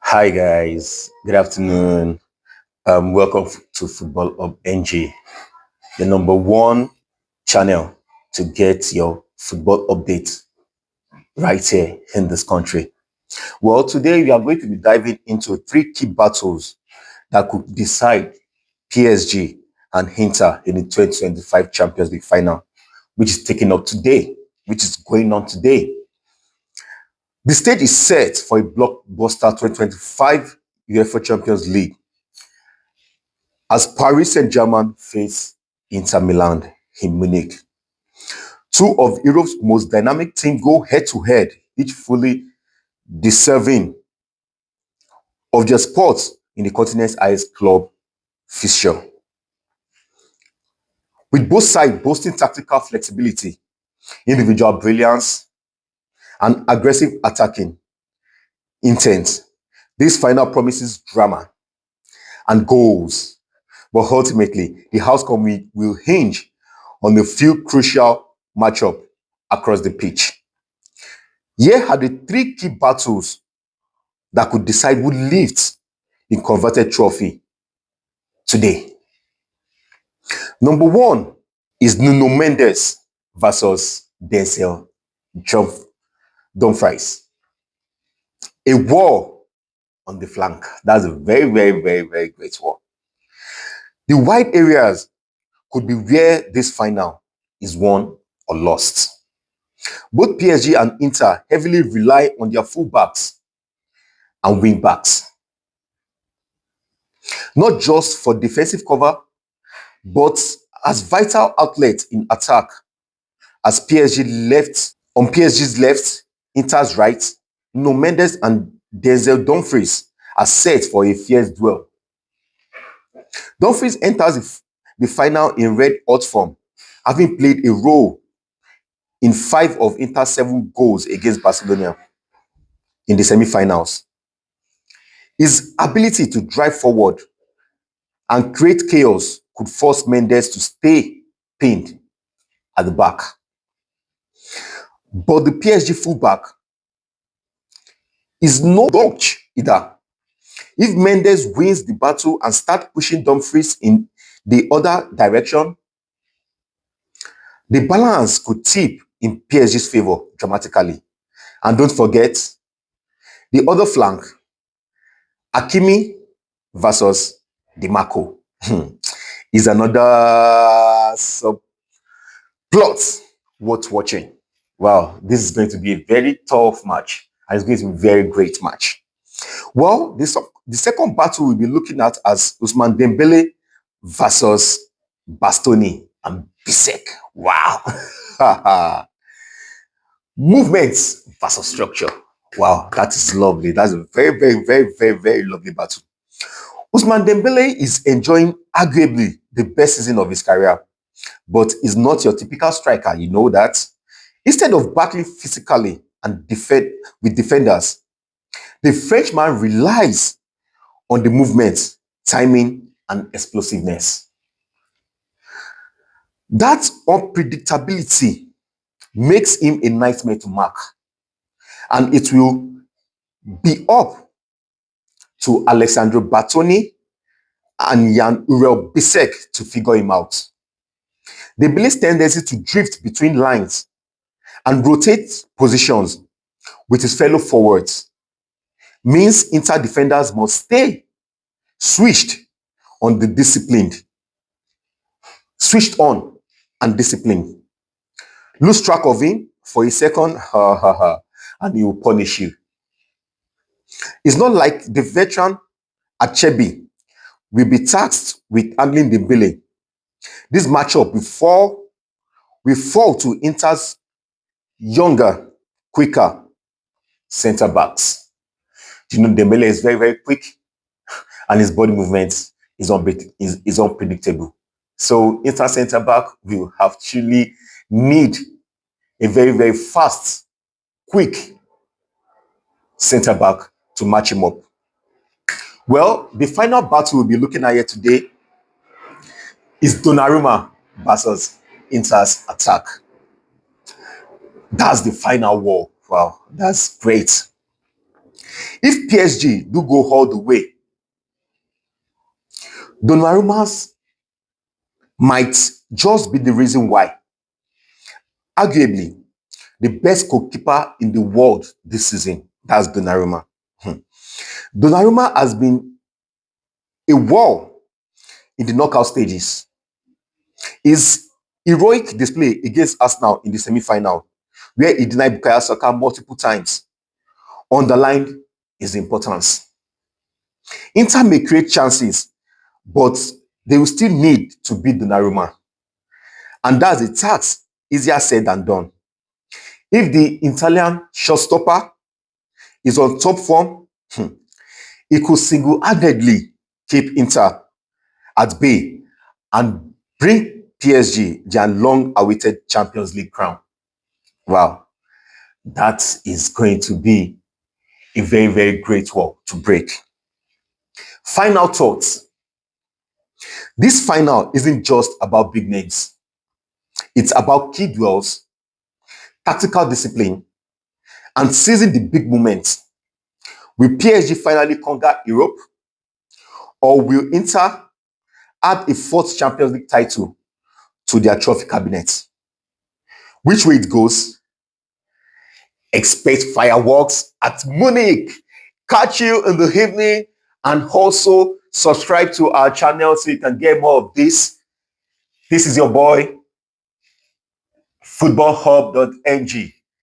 Hi guys, good afternoon. Welcome to Football Hub NG, the number one channel to get your football updates right here in this country. Well, today we are going to be diving into three key battles that could decide PSG and Inter in the 2025 Champions League Final, which is taking up today, which is going on today. The stage is set for a blockbuster 2025 UEFA Champions League as Paris Saint Germain face Inter Milan in Munich. Two of Europe's most dynamic teams go head to head, each fully deserving of their spots in the continent's highest club fixture. With both sides boasting tactical flexibility, individual brilliance, and aggressive attacking intent, this final promises drama and goals. But ultimately, the outcome will hinge on a few crucial matchups across the pitch. Here are the three key battles that could decide who lifts the converted trophy today. Number one is Nuno Mendes versus Denzel Dumfries. A war on the flank. That's a very, very, very, very great war. The wide areas could be where this final is won or lost. Both PSG and Inter heavily rely on their fullbacks and wingbacks, not just for defensive cover, but as vital outlets in attack. As PSG's left, Inter's right, Nuno Mendes and Denzel Dumfries are set for a fierce duel. Dumfries enters the final in red hot form, having played a role in 5 of Inter's 7 goals against Barcelona in the semi-finals. His ability to drive forward and create chaos could force Mendes to stay pinned at the back. But the PSG fullback is no dodge either. If Mendes wins the battle and starts pushing Dumfries in the other direction, the balance could tip in PSG's favor dramatically. And don't forget, the other flank, Hakimi versus DiMarco, is another subplot worth watching. Wow, this is going to be a very tough match, and it's going to be a very great match. Well, the second battle we'll be looking at as Ousmane Dembele versus Bastoni and Bisek. Wow. Movements versus structure. Wow, that is lovely. That's a very, very, very, very, very lovely battle. Ousmane Dembele is enjoying arguably the best season of his career, but is not your typical striker, you know that. Instead of battling physically and defend with defenders, the Frenchman relies on the movement, timing, and explosiveness. That unpredictability makes him a nightmare to mark, and it will be up to Alessandro Bastoni and Jan-Urel Bisek to figure him out. Dembele's tendency to drift between lines and rotate positions with his fellow forwards means Inter defenders must stay switched on and disciplined. Lose track of him for a second, and he will punish you. It's not like the veteran Achebi will be tasked with handling Dembele. This matchup will fall to Inter's younger, quicker centre backs. You know, Dembele is very, very quick, and his body movement is unpredictable. So Inter centre back will actually need a very, very fast, quick centre back to match him up. Well, the final battle we'll be looking at here today is Donnarumma versus Inter's attack. That's the final war. Wow, that's great. If PSG do go all the way, Donnarumma's might just be the reason why. Arguably, the best goalkeeper in the world this season, that's Donnarumma. Donnarumma has been a wall in the knockout stages. His heroic display against Arsenal in the semi-final, where he denied Bukayo Saka multiple times, underlined his importance. Inter may create chances, but they will still need to beat Donnarumma. And that's a task easier said than done. If the Italian shotstopper is on top form, he could single-handedly keep Inter at bay and bring PSG their long-awaited Champions League crown. Wow, that is going to be a very, very great wall to break. Final thoughts. This final isn't just about big names. It's about key duels, tactical discipline, and seizing the big moments. Will PSG finally conquer Europe? Or will Inter add a fourth Champions League title to their trophy cabinet? Which way it goes? Expect fireworks at Munich. Catch you in the evening, and also subscribe to our channel so you can get more of this. This is your boy, footballhub.ng.